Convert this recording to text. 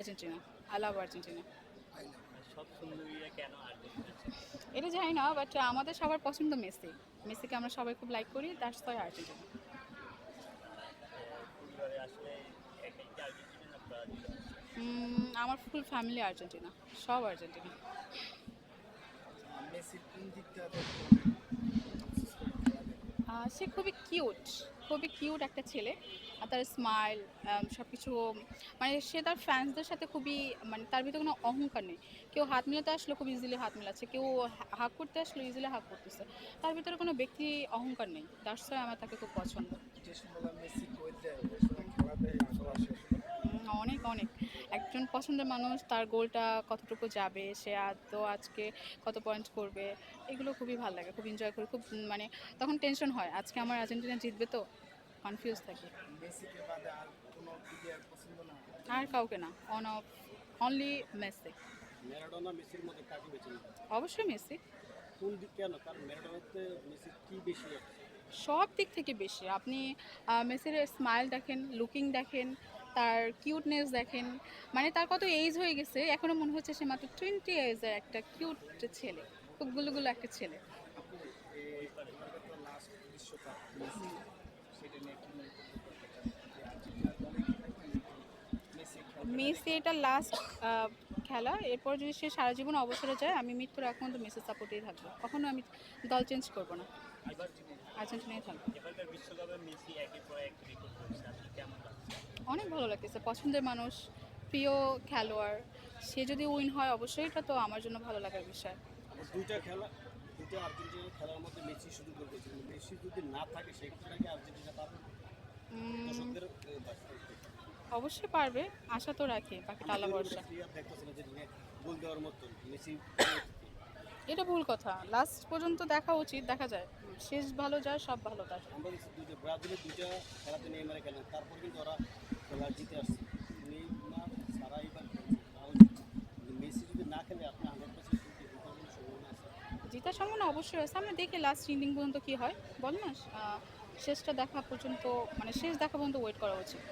Argentina. I love Argentina. সব সুন্দরীরা কেন Argentina? এটা জানি না, বাট আমাদের সবার পছন্দ মেসি। মেসিকে আমরা সবাই খুব লাইক করি, দ্যাটস ওয়াই আর্জেন্টিনা। পরিবারে আসলে একাই কি আর্জেন্টিনা না ব্রাজিল? আমার ফুল ফ্যামিলি আর্জেন্টিনা, সব আর্জেন্টিনা। মেসির কোন দিকটা দেখে অনেক আফসোস করে খেলা দেখে? সে খুবই কিউট একটা ছেলে। আর তার স্মাইল, সব কিছু, মানে সে তার ফ্যান্সদের সাথে খুবই, মানে তার ভিতরে কোনো অহংকার নেই। কেউ হাত মেলাতে আসলে খুব ইজিলি হাত মেলাচ্ছে, কেউ হাক করতে আসলে ইজিলি হাক করতেছে। তার ভিতরে কোনো ব্যক্তি অহংকার নেই, দ্যাটস ওয়াই আমার তাকে খুব পছন্দ। যে সময়টা মেসি গোল দেয় ওই সময় খেলা দেখে আসলে শেষ। অনেক অনেক, একজন পছন্দের মানুষ, তার গোলটা কতটুকু যাবে, সে আদৌ আজকে কত পয়েন্ট করবে, এগুলো খুবই ভালো লাগে, খুব এনজয় করি, খুব মানে তখন টেনশন হয় আজকে আমার আর্জেন্টিনা জিতবে তো, কনফিউজ থাকি। মেসিকে বাদে আর কোনো প্লেয়ার পছন্দ না? আর কাউকে না, অনলি মেসি। ম্যারাডোনা মেসির মধ্যে কাকে বেছে নেবেন? অবশ্যই মেসি। কোন দিক কেন? কারণ ম্যারাডোনাতে মেসির কি বেশি আছে? সব দিক থেকে বেশি আপনি মেসির স্মাইল দেখেন, লুকিং দেখেন, তার কিউটনেস দেখেন, মানে তার কত এজ হয়ে গেছে, এখনো মনে হচ্ছে সে মাত্র 20 এজের একটা কিউট ছেলে, খুব গুলো একটা ছেলে। আপনি এবারে তো লাস্ট বিশ্বকাপ মেসি, সেটা নিয়ে কি মন্তব্য করতে চান যে আর্জেন্টিনার দলে কি থাকবেন নাকি মেসি খেলবে না মেসি দেখে? এটা লাস্ট খেলা, এরপর যদি সে সারা জীবন অবসরে যায়, আমি মৃত্যুর এক পর্যন্ত মেসি সাপোর্টেই থাকবো, কখনো আমি দল চেঞ্জ করবো না, এবার আর্জেন্টিনাই থাকবো। এবারকার বিশ্বকাপে মেসি একের পর এক রেকর্ড করছে, আসলে কেমন লাগছে? অনেক ভালো লাগতেছে, পছন্দের মানুষ, প্রিয় খেলোয়াড়, সে যদি উইন হয় অবশ্যই এটা তো আমার জন্য ভালো লাগার বিষয়। আবার দুইটা আর্জেন্টিনার খেলার মধ্যে মেসি শুধু গোল করেছে, কিন্তু মেসি যদি না থাকে সেক্ষেত্রে নাকি আর্জেন্টিনা পারবে না। উম, দর্শকদের অবশ্যই পারবে, আশা তো রাখি, বাকিটা আল্লাহ ভরসা। প্লেয়ার দেখতেছে না যে গোল দেওয়ার মতো মেসি। এটা ভুল কথা, লাস্ট পর্যন্ত দেখা উচিত, দেখা যায়, শেষ ভালো যায় সব ভালো তার। আমরা দেখছি ব্রাজিলের দুইটা খেলাতে নেইমারে খেলেন, তারপর কিন্তু ওরা খেলা জিতে আসছে। নেইমার সারা এবার খেলছে, তাহলে কিন্তু মেসি যদি না খেলে আপনি 100% জিতার কোনো সম্ভাবনা আছে? জেতার সম্ভাবনা অবশ্যই আছে, আমরা দেখি লাস্ট ইনিং পর্যন্ত কি হয়, বল না, শেষটা দেখা পর্যন্ত, মানে শেষ দেখা পর্যন্ত ওয়েট করা উচিত।